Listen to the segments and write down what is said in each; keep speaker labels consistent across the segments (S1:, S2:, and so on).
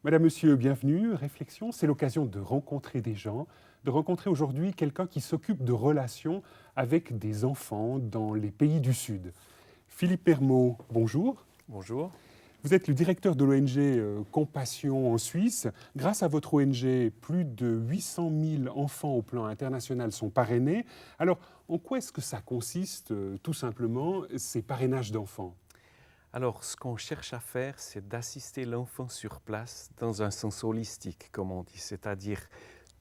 S1: Madame, Monsieur, bienvenue. Réflexion, c'est l'occasion de rencontrer des gens, de rencontrer aujourd'hui quelqu'un qui s'occupe de relations avec des enfants dans les pays du Sud. Philippe Mermot, bonjour.
S2: Bonjour.
S1: Vous êtes le directeur de l'ONG Compassion en Suisse. Grâce à votre ONG, plus de 800 000 enfants au plan international sont parrainés. Alors, en quoi est-ce que ça consiste, tout simplement, ces parrainages d'enfants ?
S2: Alors, ce qu'on cherche à faire, c'est d'assister l'enfant sur place dans un sens holistique, comme on dit, c'est-à-dire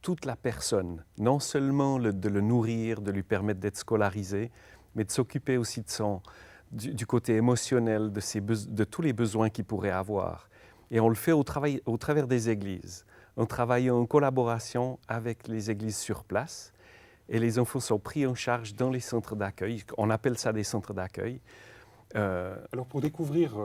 S2: toute la personne, non seulement de le nourrir, de lui permettre d'être scolarisé, mais de s'occuper aussi du côté émotionnel, de tous les besoins qu'il pourrait avoir. Et on le fait au travers des églises. On travaille en collaboration avec les églises sur place et les enfants sont pris en charge dans les centres d'accueil. On appelle ça des centres d'accueil.
S1: Alors pour découvrir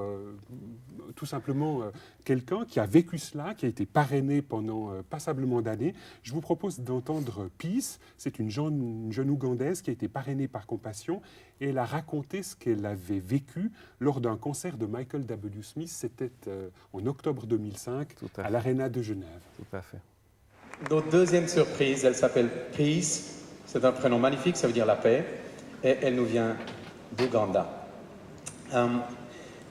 S1: tout simplement quelqu'un qui a vécu cela, qui a été parrainé pendant passablement d'années, je vous propose d'entendre Peace. C'est une jeune Ougandaise qui a été parrainée par Compassion et elle a raconté ce qu'elle avait vécu lors d'un concert de Michael W. Smith. C'était en octobre 2005 à l'Arena de Genève.
S2: Tout à fait.
S3: Notre deuxième surprise, elle s'appelle Peace. C'est un prénom magnifique, ça veut dire la paix. Et elle nous vient d'Ouganda.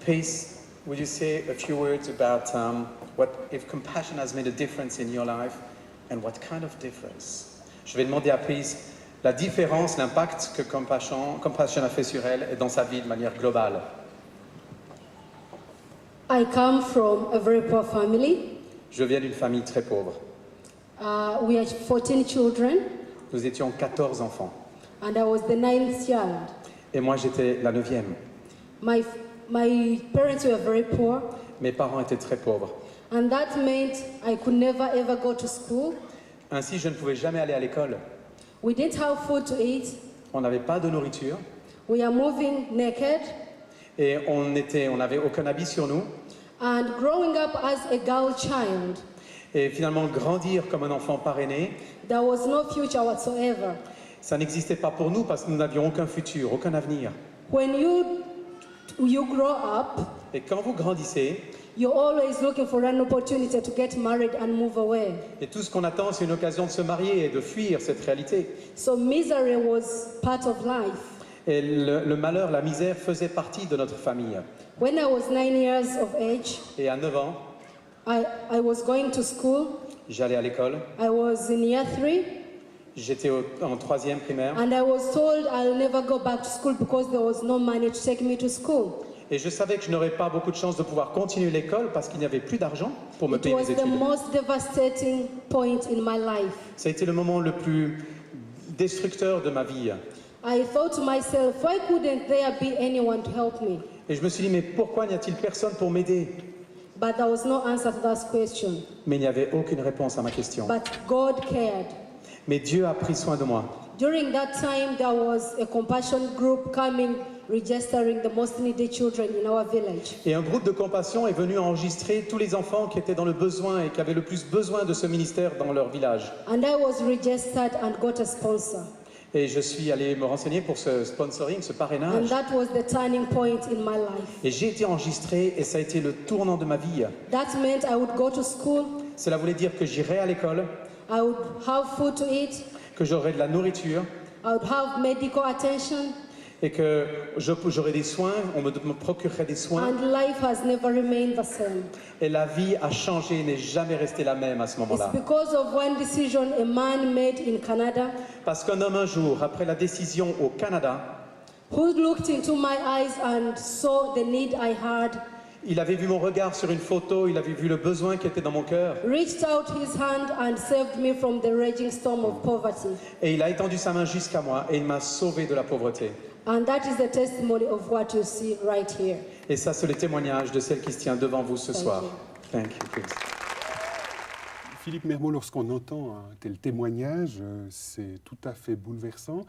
S3: Peace, would you say a few words about what if compassion has made a difference in your life and what kind of difference? Je vais demander à Peace la différence, l'impact que Compassion a fait sur elle et dans sa vie de manière globale.
S4: I come from a very poor family.
S3: Je viens d'une famille très pauvre.
S4: We are 14 children.
S3: Nous étions 14 enfants.
S4: And I was the 9th child.
S3: Et moi j'étais la 9e.
S4: My parents were very poor.
S3: Mes parents étaient très pauvres.
S4: And that meant I could never ever go to school.
S3: Ainsi, je ne pouvais jamais aller à l'école.
S4: We didn't have food to eat.
S3: On n'avait pas de nourriture.
S4: We are moving naked.
S3: Et on n'avait aucun habit sur nous.
S4: And growing up as a girl child.
S3: Et finalement, grandir comme un enfant parrainé.
S4: There was no future whatsoever.
S3: Ça n'existait pas pour nous parce que nous n'avions aucun futur, aucun avenir.
S4: When you grow up,
S3: et quand vous grandissez,
S4: you're always looking for an opportunity to get married and move away.
S3: Et tout ce qu'on attend, c'est une occasion de se marier et de fuir cette réalité.
S4: So misery was part of life.
S3: Et le malheur, la misère faisait partie de notre famille.
S4: When I was 9 years of age,
S3: et à 9 ans,
S4: I was going to school.
S3: J'allais à l'école.
S4: I was in year 3.
S3: J'étais en 3e primaire.
S4: And I was told I'll never go back to school because there was no money to take me to school.
S3: Et je savais que je n'aurais pas beaucoup de chance de pouvoir continuer l'école parce qu'il n'y avait plus d'argent pour me payer mes études.
S4: It was the most devastating point in my life.
S3: Ça a été le moment le plus destructeur de ma vie.
S4: I thought to myself, why couldn't there be anyone to help me?
S3: Et je me suis dit, mais pourquoi n'y a-t-il personne pour m'aider?
S4: But there was no answer to that question.
S3: Mais il n'y avait aucune réponse à ma question.
S4: But God cared.
S3: Mais Dieu a pris soin de moi.
S4: During that time, there was a compassion group coming, registering the most needy children in our village.
S3: Et un groupe de compassion est venu enregistrer tous les enfants qui étaient dans le besoin et qui avaient le plus besoin de ce ministère dans leur village.
S4: And I was registered and got a sponsor.
S3: Et je suis allé me renseigner pour ce sponsoring, ce parrainage.
S4: And that was the turning point in my life.
S3: Et j'ai été enregistré et ça a été le tournant de ma vie.
S4: That meant I would go to school.
S3: Cela voulait dire que j'irais à l'école.
S4: I would have food to eat.
S3: Que j'aurais de la nourriture.
S4: I would have medical attention.
S3: Et que j'aurais des soins, on me procurerait des soins.
S4: And life has never remained the same.
S3: Et la vie a changé, n'est jamais restée la même à ce moment-là.
S4: It's because of one decision a man made in Canada.
S3: Parce qu'un homme un jour, après la décision au Canada,
S4: who looked into my eyes and saw the need I had.
S3: Il avait vu mon regard sur une photo, il avait vu le besoin qui était dans mon cœur.
S4: Reached out his hand and saved me from the raging storm of poverty.
S3: Et il a étendu sa main jusqu'à moi et il m'a sauvé de la pauvreté.
S4: And that is the testimony of what you see right here.
S3: Et ça, c'est le témoignage de celle qui se tient devant vous ce soir. Thank you, please.
S1: Philippe Mermot, lorsqu'on entend un tel témoignage, c'est tout à fait bouleversant.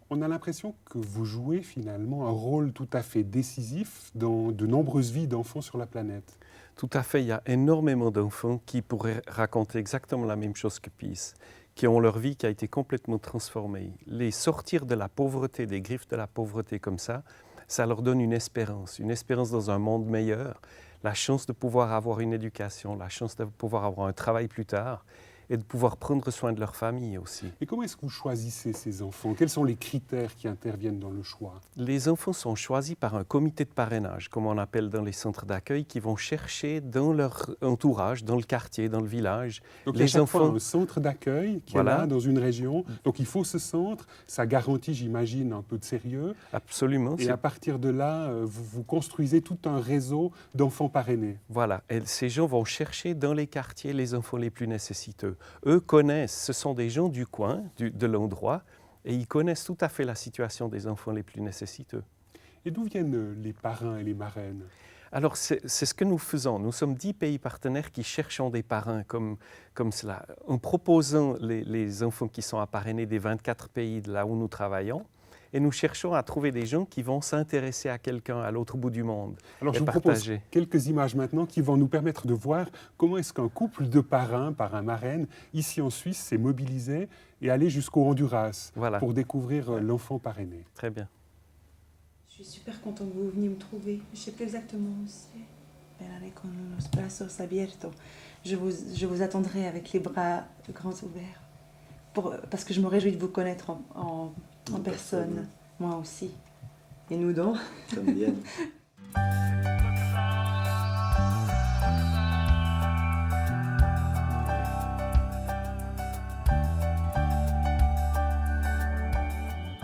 S1: On a l'impression que vous jouez finalement un rôle tout à fait décisif dans de nombreuses vies d'enfants sur la planète.
S2: Tout à fait, il y a énormément d'enfants qui pourraient raconter exactement la même chose que Peace, qui ont leur vie qui a été complètement transformée. Les sortir de la pauvreté, des griffes de la pauvreté comme ça leur donne une espérance dans un monde meilleur. la chance de pouvoir avoir une éducation, la chance de pouvoir avoir un travail plus tard et de pouvoir prendre soin de leur famille aussi.
S1: Et comment est-ce que vous choisissez ces enfants? Quels sont les critères qui interviennent dans le choix?
S2: Les enfants sont choisis par un comité de parrainage, comme on appelle dans les centres d'accueil, qui vont chercher dans leur entourage, dans le quartier, dans le village.
S1: Donc il y a chaque fois un centre d'accueil qui est là, dans une région. Donc il faut ce centre, ça garantit, j'imagine, un peu de sérieux.
S2: Absolument.
S1: Et à partir de là, vous construisez tout un réseau d'enfants parrainés.
S2: Voilà, et ces gens vont chercher dans les quartiers les enfants les plus nécessiteux. Eux connaissent, ce sont des gens du coin, de l'endroit, et ils connaissent tout à fait la situation des enfants les plus nécessiteux.
S1: Et d'où viennent les parrains et les marraines?
S2: Alors, c'est ce que nous faisons. Nous sommes 10 pays partenaires qui cherchons des parrains comme cela, en proposant les enfants qui sont à parrainer des 24 pays de là où nous travaillons. Et nous cherchons à trouver des gens qui vont s'intéresser à quelqu'un à l'autre bout du monde.
S1: Alors je vous propose quelques images maintenant qui vont nous permettre de voir comment est-ce qu'un couple de parrains, parrain-marraine, ici en Suisse, s'est mobilisé et allé jusqu'au Honduras pour découvrir l'enfant parrainé.
S2: Très bien.
S5: Je suis super contente que vous veniez me trouver. Je ne sais plus exactement où c'est. Verrez con los brazos abiertos. Je vous attendrai avec les bras grands ouverts. Parce que je me réjouis de vous connaître en personne. Moi aussi. Et nous donc.
S6: También.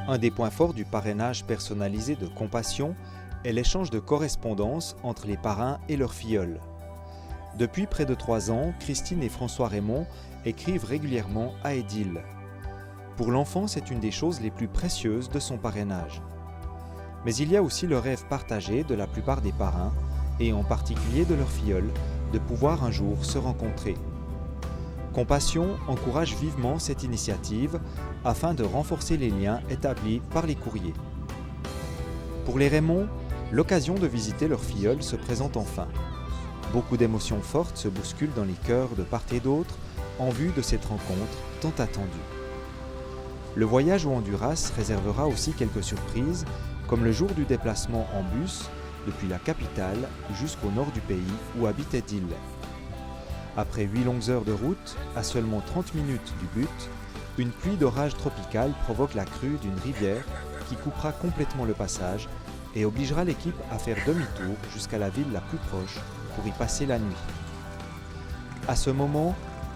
S7: Un des points forts du parrainage personnalisé de Compassion est l'échange de correspondance entre les parrains et leurs filleuls. Depuis près de 3 ans, Christine et François Raymond écrivent régulièrement à Édile. Pour l'enfant, c'est une des choses les plus précieuses de son parrainage. Mais il y a aussi le rêve partagé de la plupart des parrains, et en particulier de leurs filleuls, de pouvoir un jour se rencontrer. Compassion encourage vivement cette initiative afin de renforcer les liens établis par les courriers. Pour les Raymond, l'occasion de visiter leur filleul se présente enfin. Beaucoup d'émotions fortes se bousculent dans les cœurs de part et d'autre en vue de cette rencontre tant attendue. Le voyage au Honduras réservera aussi quelques surprises, comme le jour du déplacement en bus depuis la capitale jusqu'au nord du pays où habite Édile. Après 8 longues heures de route, à seulement 30 minutes du but, une pluie d'orage tropical provoque la crue d'une rivière qui coupera complètement le passage et obligera l'équipe à faire demi-tour jusqu'à la ville la plus proche pour y passer la nuit. À ce moment,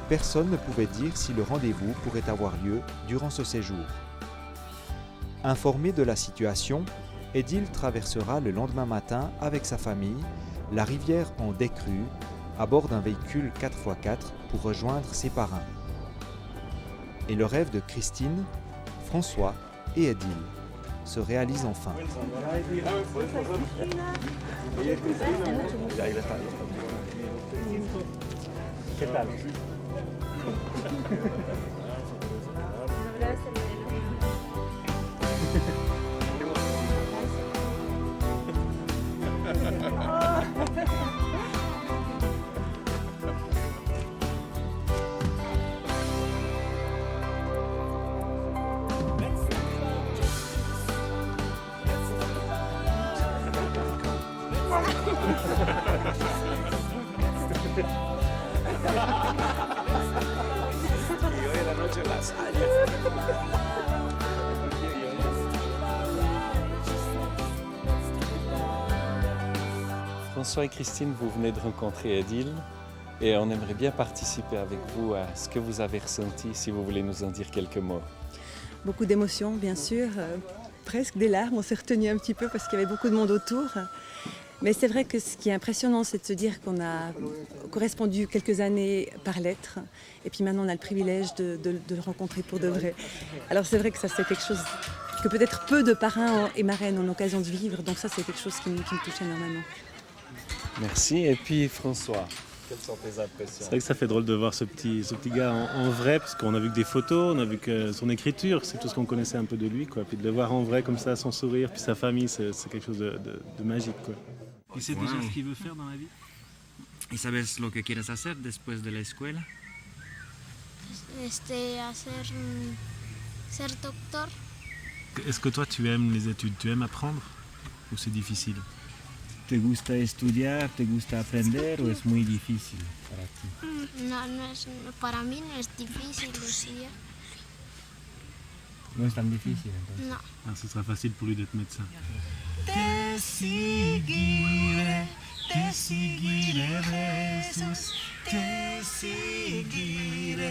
S7: personne ne pouvait dire si le rendez-vous pourrait avoir lieu durant ce séjour. Informé de la situation, Édile traversera le lendemain matin avec sa famille la rivière en décrue à bord d'un véhicule 4x4 pour rejoindre ses parrains. Et le rêve de Christine, François et Édile se réalise enfin.
S2: François et Christine, vous venez de rencontrer Édile et on aimerait bien participer avec vous à ce que vous avez ressenti, si vous voulez nous en dire quelques mots.
S5: Beaucoup d'émotions, bien sûr. Presque des larmes. On s'est retenu un petit peu parce qu'il y avait beaucoup de monde autour. Mais c'est vrai que ce qui est impressionnant, c'est de se dire qu'on a correspondu quelques années par lettre. Et puis maintenant, on a le privilège de le rencontrer pour de vrai. Alors c'est vrai que ça, c'est quelque chose que peut-être peu de parrains et marraines ont l'occasion de vivre. Donc ça, c'est quelque chose qui me touche énormément.
S2: Merci. Et puis François, quelles sont tes impressions?
S6: C'est vrai que ça fait drôle de voir ce petit gars en vrai, parce qu'on a vu que des photos, on a vu que son écriture, c'est tout ce qu'on connaissait un peu de lui, quoi. Puis de le voir en vrai comme ça, son sourire, puis sa famille, c'est quelque chose de magique, quoi.
S8: Il sait déjà ce qu'il veut faire dans la vie? ¿Y sabes lo que quieres hacer después de la escuela?
S9: Ser doctor.
S6: Est-ce que toi tu aimes les études, tu aimes apprendre ou c'est difficile?
S8: ¿Te gusta estudiar, te gusta aprender o es muy difícil para ti?
S9: No, para mí no es difícil estudiar.
S8: No es tan difícil entonces.
S9: No.
S6: Ah, ce sera facile pour lui d'être médecin.
S10: Te seguiré, Jesús, te seguiré,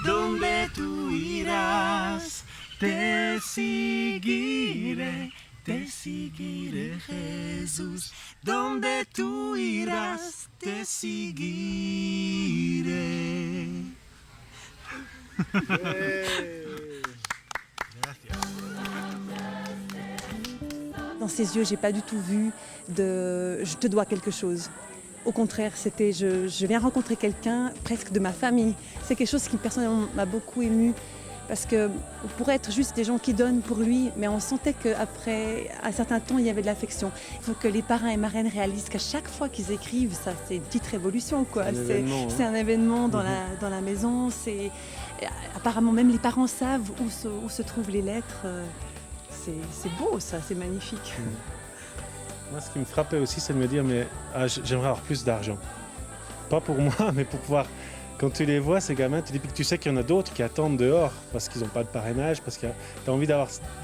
S10: donde tú irás, te seguiré, Jesús, donde tú irás, te seguiré.
S5: Dans ses yeux, j'ai pas du tout vu de je te dois quelque chose. Au contraire, c'était je viens rencontrer quelqu'un presque de ma famille. C'est quelque chose qui personnellement m'a beaucoup émue parce que on pourrait être juste des gens qui donnent pour lui, mais on sentait qu'après un certain temps, il y avait de l'affection. Il faut que les parrains et marraines réalisent qu'à chaque fois qu'ils écrivent, ça c'est une petite révolution quoi. C'est un événement dans la maison. Apparemment même les parents savent où se trouvent les lettres. C'est beau ça, c'est magnifique.
S6: Moi, ce qui me frappait aussi, c'est de me dire, mais j'aimerais avoir plus d'argent. Pas pour moi, mais pour pouvoir... Quand tu les vois, ces gamins, tu sais qu'il y en a d'autres qui attendent dehors parce qu'ils n'ont pas de parrainage, parce que tu as envie de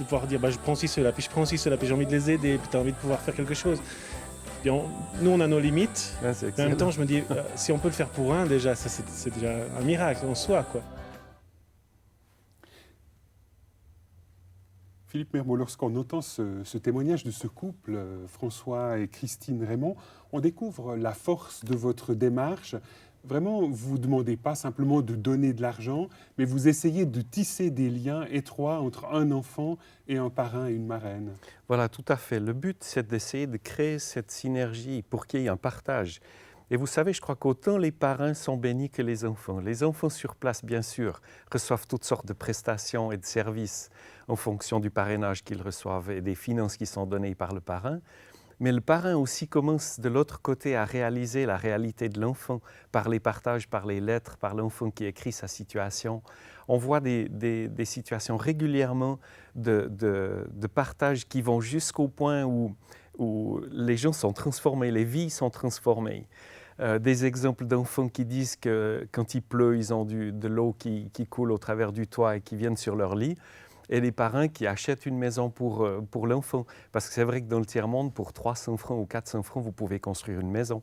S6: pouvoir dire, je prends aussi ceux-là, puis je prends aussi ceux-là, puis j'ai envie de les aider, puis tu as envie de pouvoir faire quelque chose. Puis nous, on a nos limites.
S2: Ouais,
S6: mais en même temps, je me dis, si on peut le faire pour un, déjà, ça, c'est déjà un miracle en soi, quoi.
S1: Philippe Mermot, lorsqu'on entend ce témoignage de ce couple, François et Christine Raymond, on découvre la force de votre démarche. Vraiment, vous ne demandez pas simplement de donner de l'argent, mais vous essayez de tisser des liens étroits entre un enfant et un parrain et une marraine.
S2: Voilà, tout à fait. Le but, c'est d'essayer de créer cette synergie pour qu'il y ait un partage. Et vous savez, je crois qu'autant les parrains sont bénis que les enfants. Les enfants sur place, bien sûr, reçoivent toutes sortes de prestations et de services en fonction du parrainage qu'ils reçoivent et des finances qui sont données par le parrain. Mais le parrain aussi commence de l'autre côté à réaliser la réalité de l'enfant par les partages, par les lettres, par l'enfant qui écrit sa situation. On voit des situations régulièrement de partage qui vont jusqu'au point où les gens sont transformés, les vies sont transformées. Des exemples d'enfants qui disent que quand il pleut, ils ont de l'eau qui coule au travers du toit et qui viennent sur leur lit. Et les parrains qui achètent une maison pour l'enfant. Parce que c'est vrai que dans le tiers-monde, pour 300 francs ou 400 francs, vous pouvez construire une maison.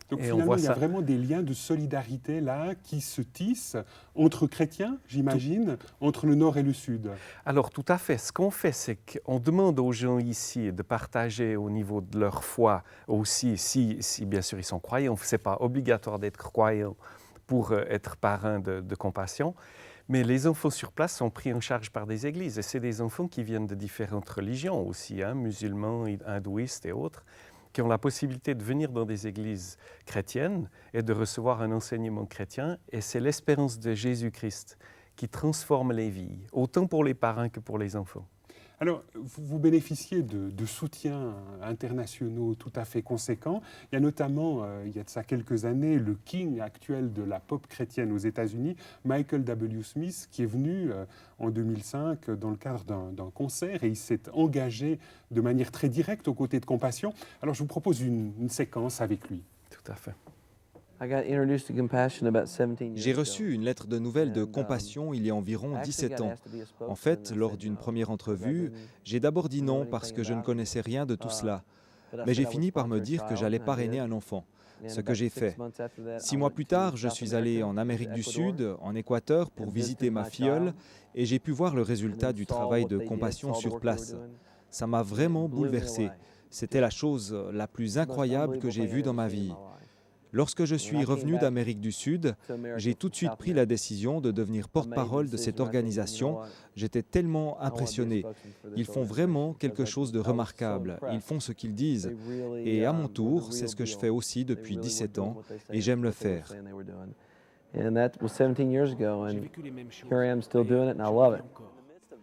S1: Donc finalement, il y a vraiment des liens de solidarité là qui se tissent entre chrétiens, j'imagine, entre le Nord et le Sud.
S2: Alors tout à fait. Ce qu'on fait, c'est qu'on demande aux gens ici de partager au niveau de leur foi aussi, si bien sûr ils sont croyants. Ce n'est pas obligatoire d'être croyant pour être parrain de compassion. Mais les enfants sur place sont pris en charge par des églises. Et c'est des enfants qui viennent de différentes religions aussi, musulmans, hindouistes et autres, qui ont la possibilité de venir dans des églises chrétiennes et de recevoir un enseignement chrétien. Et c'est l'espérance de Jésus-Christ qui transforme les vies, autant pour les parrains que pour les enfants.
S1: Alors, vous bénéficiez de soutiens internationaux tout à fait conséquents. Il y a notamment, il y a de ça quelques années, le king actuel de la pop chrétienne aux États-Unis, Michael W. Smith, qui est venu en 2005 dans le cadre d'un concert et il s'est engagé de manière très directe aux côtés de Compassion. Alors, je vous propose une séquence avec lui.
S2: Tout à fait.
S7: J'ai reçu une lettre de nouvelles de Compassion il y a environ 17 ans. En fait, lors d'une première entrevue, j'ai d'abord dit non parce que je ne connaissais rien de tout cela. Mais j'ai fini par me dire que j'allais parrainer un enfant, ce que j'ai fait. 6 mois plus tard, je suis allé en Amérique du Sud, en Équateur, pour visiter ma filleule et j'ai pu voir le résultat du travail de Compassion sur place. Ça m'a vraiment bouleversé. C'était la chose la plus incroyable que j'ai vue dans ma vie. Lorsque je suis revenu d'Amérique du Sud, j'ai tout de suite pris la décision de devenir porte-parole de cette organisation. J'étais tellement impressionné. Ils font vraiment quelque chose de remarquable. Ils font ce qu'ils disent. Et à mon tour, c'est ce que je fais aussi depuis 17 ans et j'aime le faire.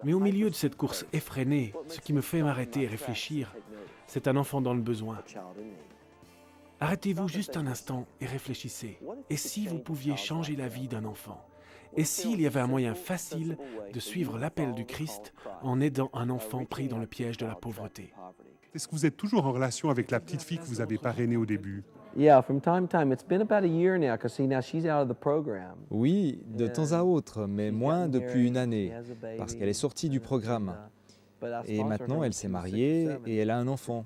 S11: Mais au milieu de cette course effrénée, ce qui me fait m'arrêter et réfléchir, c'est un enfant dans le besoin. Arrêtez-vous juste un instant et réfléchissez. Et si vous pouviez changer la vie d'un enfant? Et s'il y avait un moyen facile de suivre l'appel du Christ en aidant un enfant pris dans le piège de la pauvreté?
S1: Est-ce que vous êtes toujours en relation avec la petite fille que vous avez parrainée au début?
S12: Yeah, from time to time. It's been about a year now, because now she's out of the program.
S7: Oui, de temps à autre, mais moins depuis une année, parce qu'elle est sortie du programme. Et maintenant, elle s'est mariée et elle a un enfant.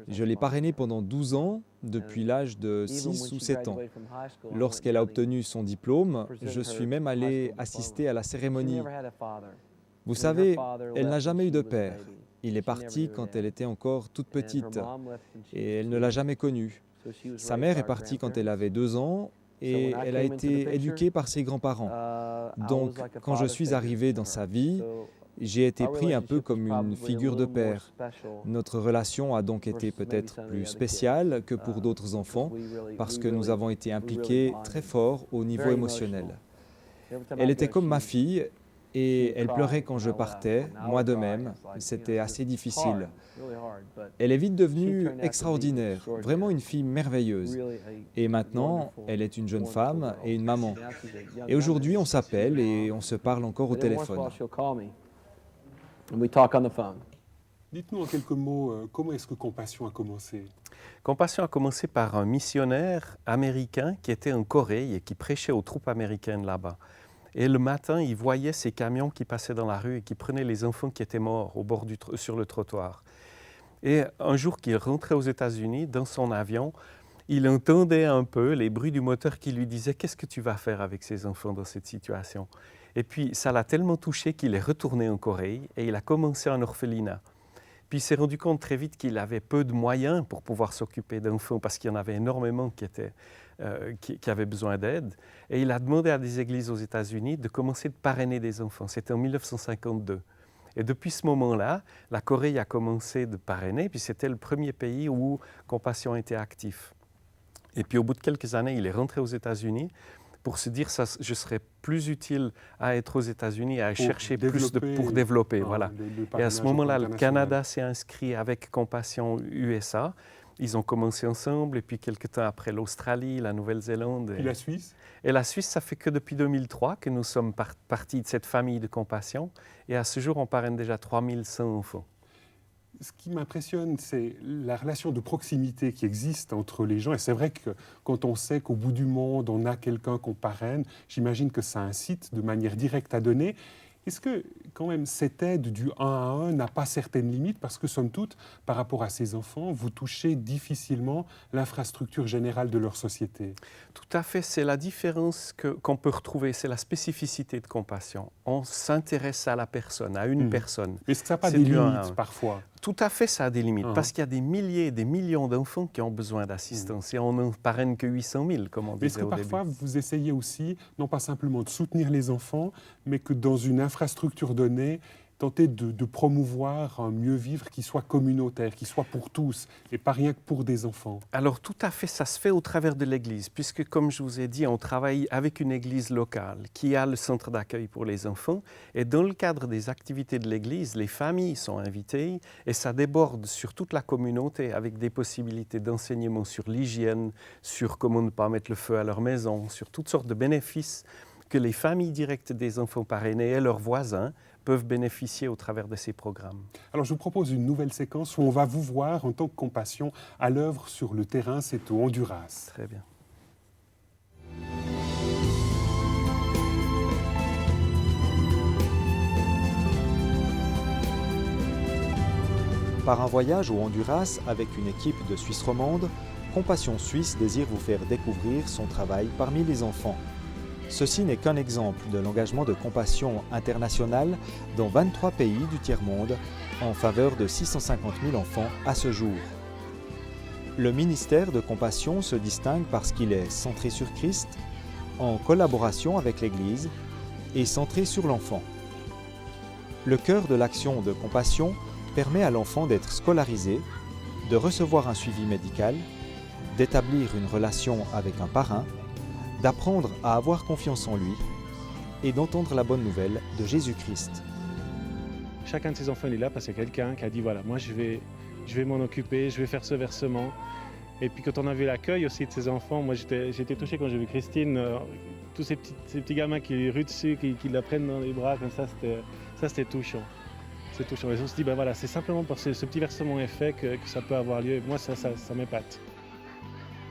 S7: Je l'ai parrainée pendant 12 ans, depuis l'âge de 6 ou 7 ans. Lorsqu'elle a obtenu son diplôme, je suis même allé assister à la cérémonie. Vous savez, elle n'a jamais eu de père. Il est parti quand elle était encore toute petite et elle ne l'a jamais connu. Sa mère est partie quand elle avait 2 ans et elle a été éduquée par ses grands-parents. Donc, quand je suis arrivé dans sa vie, j'ai été pris un peu comme une figure de père. Notre relation a donc été peut-être plus spéciale que pour d'autres enfants parce que nous avons été impliqués très fort au niveau émotionnel. Elle était comme ma fille et elle pleurait quand je partais, moi de même. C'était assez difficile. Elle est vite devenue extraordinaire, vraiment une fille merveilleuse. Et maintenant, elle est une jeune femme et une maman. Et aujourd'hui, on s'appelle et on se parle encore au téléphone.
S1: Dites-nous en quelques mots, comment est-ce que Compassion a commencé?
S2: Compassion a commencé par un missionnaire américain qui était en Corée et qui prêchait aux troupes américaines là-bas. Et le matin, il voyait ces camions qui passaient dans la rue et qui prenaient les enfants qui étaient morts au bord sur le trottoir. Et un jour qu'il rentrait aux États-Unis, dans son avion, il entendait un peu les bruits du moteur qui lui disaient « Qu'est-ce que tu vas faire avec ces enfants dans cette situation ?» Et puis, ça l'a tellement touché qu'il est retourné en Corée et il a commencé un orphelinat. Puis il s'est rendu compte très vite qu'il avait peu de moyens pour pouvoir s'occuper d'enfants parce qu'il y en avait énormément qui avaient besoin d'aide. Et il a demandé à des églises aux États-Unis de commencer de parrainer des enfants. C'était en 1952. Et depuis ce moment-là, la Corée a commencé de parrainer, puis c'était le premier pays où Compassion était actif. Et puis au bout de quelques années, il est rentré aux États-Unis pour se dire je serais plus utile à être aux États-Unis et à chercher plus pour développer. Voilà. Et à ce moment-là, le Canada s'est inscrit avec Compassion USA. Ils ont commencé ensemble, et puis quelques temps après, l'Australie, la Nouvelle-Zélande.
S1: Et la Suisse?
S2: Et la Suisse, ça fait que depuis 2003 que nous sommes partis de cette famille de Compassion. Et à ce jour, on parraine déjà 3100 enfants.
S1: Ce qui m'impressionne, c'est la relation de proximité qui existe entre les gens. Et c'est vrai que quand on sait qu'au bout du monde, on a quelqu'un qu'on parraine, j'imagine que ça incite de manière directe à donner. Est-ce que, quand même, cette aide du 1 à 1 n'a pas certaines limites? Parce que, somme toute, par rapport à ces enfants, vous touchez difficilement l'infrastructure générale de leur société.
S2: Tout à fait. C'est la différence qu'on peut retrouver. C'est la spécificité de Compassion. On s'intéresse à la personne, à une personne.
S1: Mais est-ce que ça n'a pas des limites, parfois?
S2: Tout à fait, ça a des limites. Parce qu'il y a des milliers et des millions d'enfants qui ont besoin d'assistance. Et on n'en parraine que 800 000, comme on disait au début.
S1: Est-ce que parfois, vous essayez aussi, non pas simplement de soutenir les enfants, mais que dans une infrastructure donnée, tenter de promouvoir un mieux-vivre qui soit communautaire, qui soit pour tous, et pas rien que pour des enfants?
S2: Alors tout à fait, ça se fait au travers de l'Église, puisque comme je vous ai dit, on travaille avec une Église locale qui a le centre d'accueil pour les enfants, et dans le cadre des activités de l'Église, les familles sont invitées, et ça déborde sur toute la communauté avec des possibilités d'enseignement sur l'hygiène, sur comment ne pas mettre le feu à leur maison, sur toutes sortes de bénéfices que les familles directes des enfants parrainés et leurs voisins peuvent bénéficier au travers de ces programmes.
S1: Alors je vous propose une nouvelle séquence où on va vous voir en tant que Compassion à l'œuvre sur le terrain, c'est au Honduras.
S2: Très bien.
S7: Par un voyage au Honduras avec une équipe de Suisse romande, Compassion Suisse désire vous faire découvrir son travail parmi les enfants. Ceci n'est qu'un exemple de l'engagement de Compassion internationale dans 23 pays du tiers-monde en faveur de 650 000 enfants à ce jour. Le ministère de Compassion se distingue parce qu'il est centré sur Christ, en collaboration avec l'Église et centré sur l'enfant. Le cœur de l'action de Compassion permet à l'enfant d'être scolarisé, de recevoir un suivi médical, d'établir une relation avec un parrain, d'apprendre à avoir confiance en lui et d'entendre la bonne nouvelle de Jésus-Christ.
S6: Chacun de ces enfants il est là parce qu'il y a quelqu'un qui a dit voilà, moi je vais m'en occuper, je vais faire ce versement. Et puis quand on a vu l'accueil aussi de ces enfants, moi j'étais touché quand j'ai vu Christine, tous ces petits gamins qui lui ruent dessus, qui la prennent dans les bras comme ça c'était touchant. C'est touchant. Et on se dit, ben voilà, c'est simplement par ce petit versement effet que ça peut avoir lieu. Et moi, ça m'épate.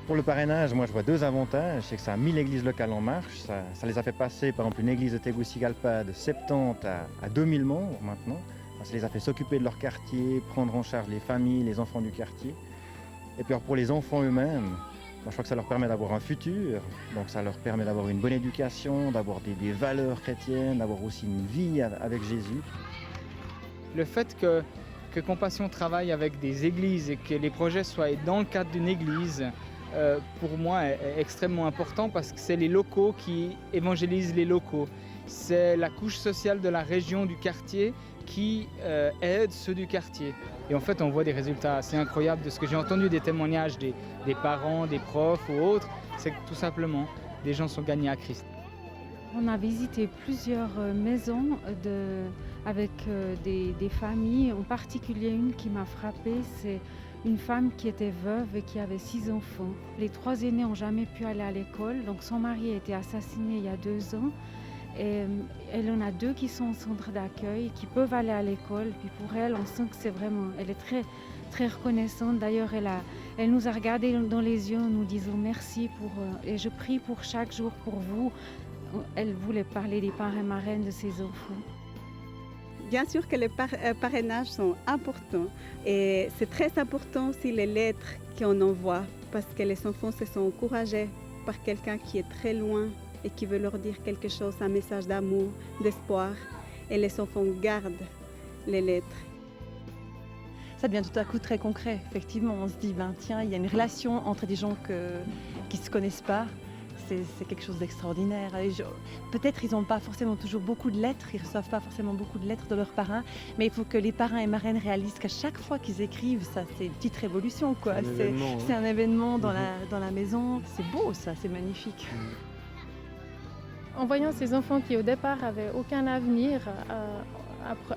S13: Pour le parrainage, moi je vois deux avantages, c'est que ça a mis l'église locale en marche, ça les a fait passer par exemple une église de Tegucigalpa de 70 à 2000 membres maintenant, ça les a fait s'occuper de leur quartier, prendre en charge les familles, les enfants du quartier. Et puis alors, pour les enfants eux-mêmes, moi, je crois que ça leur permet d'avoir un futur, donc ça leur permet d'avoir une bonne éducation, d'avoir des valeurs chrétiennes, d'avoir aussi une vie avec Jésus.
S14: Le fait que Compassion travaille avec des églises et que les projets soient dans le cadre d'une église, pour moi est extrêmement important parce que c'est les locaux qui évangélisent les locaux. C'est la couche sociale de la région, du quartier qui aide ceux du quartier. Et en fait, on voit des résultats assez incroyables de ce que j'ai entendu des témoignages des parents, des profs ou autres. C'est que tout simplement, des gens sont gagnés à Christ.
S15: On a visité plusieurs maisons avec des familles, en particulier une qui m'a frappée, c'est une femme qui était veuve et qui avait 6 enfants. Les 3 aînés n'ont jamais pu aller à l'école, donc son mari a été assassiné il y a 2 ans. Et elle en a 2 qui sont au centre d'accueil, qui peuvent aller à l'école. Puis pour elle, on sent que c'est vraiment, elle est très, très reconnaissante. D'ailleurs, elle nous a regardé dans les yeux en nous disant merci et je prie pour chaque jour pour vous. Elle voulait parler des parrains marraines de ses enfants.
S16: Bien sûr que les parrainages sont importants et c'est très important aussi les lettres qu'on envoie parce que les enfants se sont encouragés par quelqu'un qui est très loin et qui veut leur dire quelque chose, un message d'amour, d'espoir. Et les enfants gardent les lettres.
S5: Ça devient tout à coup très concret. Effectivement, on se dit, tiens, il y a une relation entre des gens qui ne se connaissent pas. C'est quelque chose d'extraordinaire. Peut-être ils n'ont pas forcément toujours beaucoup de lettres, ils ne reçoivent pas forcément beaucoup de lettres de leurs parrains, mais il faut que les parrains et marraines réalisent qu'à chaque fois qu'ils écrivent, ça c'est une petite révolution, quoi. C'est un événement dans la maison. C'est beau, ça, c'est magnifique.
S17: En voyant ces enfants qui au départ n'avaient aucun avenir,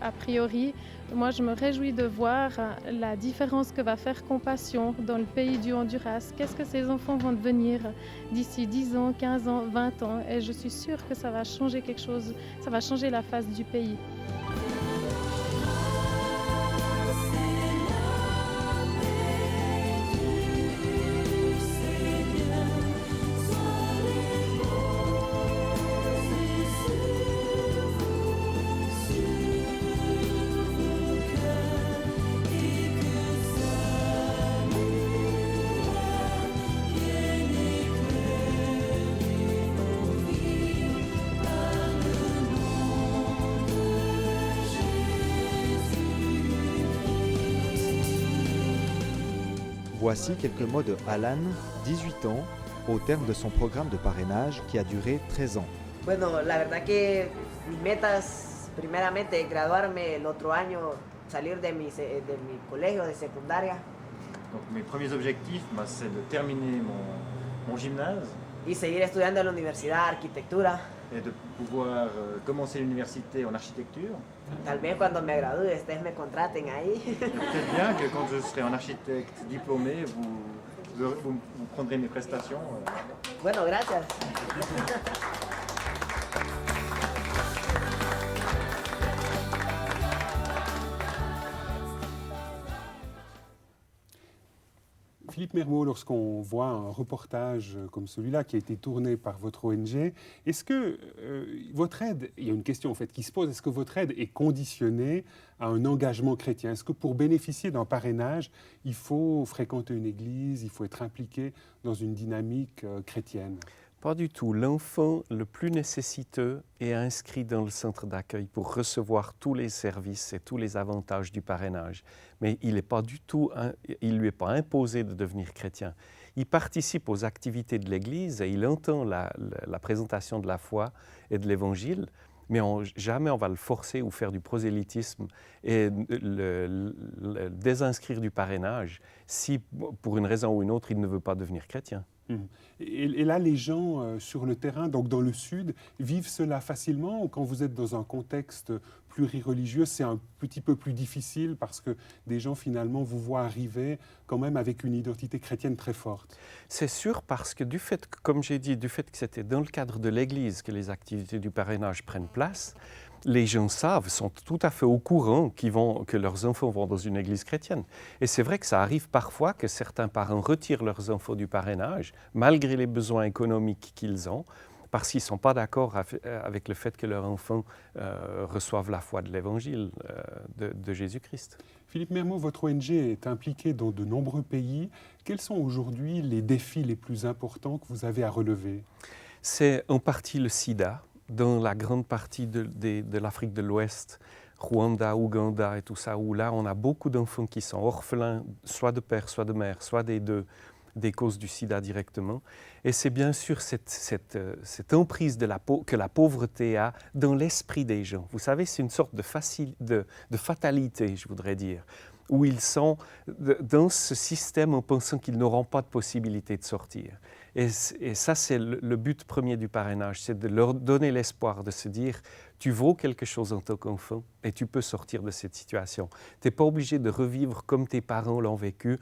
S17: a priori, moi je me réjouis de voir la différence que va faire Compassion dans le pays du Honduras. Qu'est-ce que ces enfants vont devenir d'ici 10 ans, 15 ans, 20 ans? Et je suis sûre que ça va changer quelque chose, ça va changer la face du pays.
S7: Voici quelques mots de Alan, 18 ans, au terme de son programme de parrainage qui a duré 13 ans.
S18: Bueno, la verdad que mis metas, primeramente, graduarme el otro año, salir de mi colegio de secundaria.
S13: Donc mes premiers objectifs, c'est de terminer mon gymnase.
S18: Y seguir estudiando en la universidad arquitectura.
S13: Et de pouvoir commencer l'université en architecture.
S18: Tal vez cuando me gradúe, ustedes me contraten ahí.
S13: Peut-être bien que quand je serai en architecte diplômé, vous prendrez mes prestations.
S18: Bueno, gracias.
S1: Philippe Mermot, lorsqu'on voit un reportage comme celui-là qui a été tourné par votre ONG, est-ce que votre aide, il y a une question en fait qui se pose, est-ce que votre aide est conditionnée à un engagement chrétien? Est-ce que pour bénéficier d'un parrainage, il faut fréquenter une église, il faut être impliqué dans une dynamique chrétienne?
S2: Pas du tout. L'enfant le plus nécessiteux est inscrit dans le centre d'accueil pour recevoir tous les services et tous les avantages du parrainage. Mais il ne lui est pas imposé de devenir chrétien. Il participe aux activités de l'Église et il entend la présentation de la foi et de l'Évangile, mais jamais on va le forcer ou faire du prosélytisme et le désinscrire du parrainage si, pour une raison ou une autre, il ne veut pas devenir chrétien.
S1: Et là, les gens sur le terrain, donc dans le Sud, vivent cela facilement, ou quand vous êtes dans un contexte plurireligieux, c'est un petit peu plus difficile parce que des gens finalement vous voient arriver quand même avec une identité chrétienne très forte?
S2: C'est sûr, parce que comme j'ai dit, du fait que c'était dans le cadre de l'Église que les activités du parrainage prennent place, les gens sont tout à fait au courant que leurs enfants vont dans une église chrétienne. Et c'est vrai que ça arrive parfois que certains parents retirent leurs enfants du parrainage, malgré les besoins économiques qu'ils ont, parce qu'ils ne sont pas d'accord avec le fait que leurs enfants reçoivent la foi de l'Évangile de Jésus-Christ.
S1: Philippe Mermot, votre ONG est impliquée dans de nombreux pays. Quels sont aujourd'hui les défis les plus importants que vous avez à relever?
S2: C'est en partie le sida, dans la grande partie de l'Afrique de l'Ouest, Rwanda, Ouganda et tout ça, où là on a beaucoup d'enfants qui sont orphelins, soit de père, soit de mère, soit des deux, des causes du sida directement. Et c'est bien sûr cette emprise que la pauvreté a dans l'esprit des gens. Vous savez, c'est une sorte de fatalité, je voudrais dire, où ils sont dans ce système en pensant qu'ils n'auront pas de possibilité de sortir. Et ça, c'est le but premier du parrainage, c'est de leur donner l'espoir de se dire « tu vaux quelque chose en tant qu'enfant et tu peux sortir de cette situation. Tu n'es pas obligé de revivre comme tes parents l'ont vécu,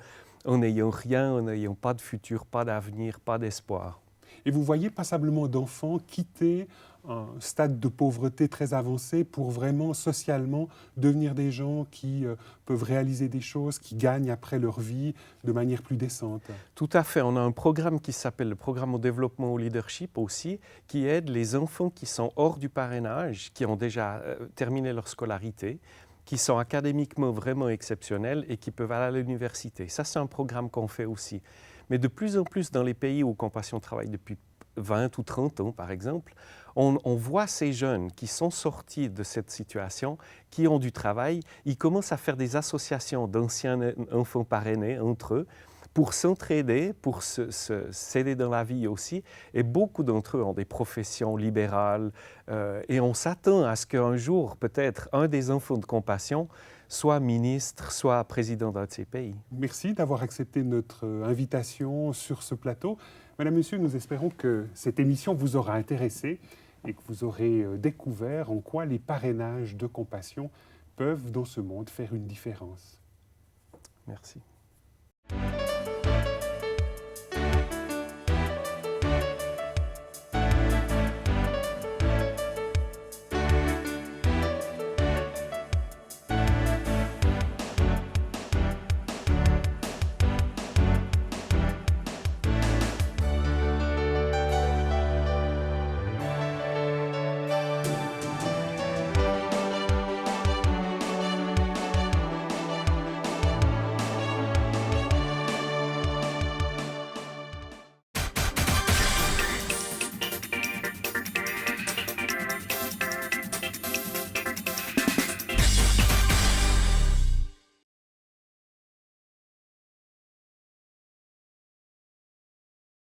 S2: en n'ayant rien, en n'ayant pas de futur, pas d'avenir, pas d'espoir. »
S1: Et vous voyez passablement d'enfants quitter un stade de pauvreté très avancé pour vraiment socialement devenir des gens qui peuvent réaliser des choses, qui gagnent après leur vie de manière plus décente.
S2: Tout à fait. On a un programme qui s'appelle le programme au développement au leadership aussi, qui aide les enfants qui sont hors du parrainage, qui ont déjà terminé leur scolarité, qui sont académiquement vraiment exceptionnels et qui peuvent aller à l'université. Ça, c'est un programme qu'on fait aussi. Mais de plus en plus, dans les pays où Compassion travaille depuis 20 ou 30 ans, par exemple, on voit ces jeunes qui sont sortis de cette situation, qui ont du travail, ils commencent à faire des associations d'anciens enfants parrainés entre eux pour s'entraider, pour s'aider dans la vie aussi. Et beaucoup d'entre eux ont des professions libérales et on s'attend à ce qu'un jour, peut-être, un des enfants de Compassion soit ministre, soit président d'un de ces pays.
S1: Merci d'avoir accepté notre invitation sur ce plateau. Madame, Monsieur, nous espérons que cette émission vous aura intéressé et que vous aurez découvert en quoi les parrainages de Compassion peuvent, dans ce monde, faire une différence.
S2: Merci.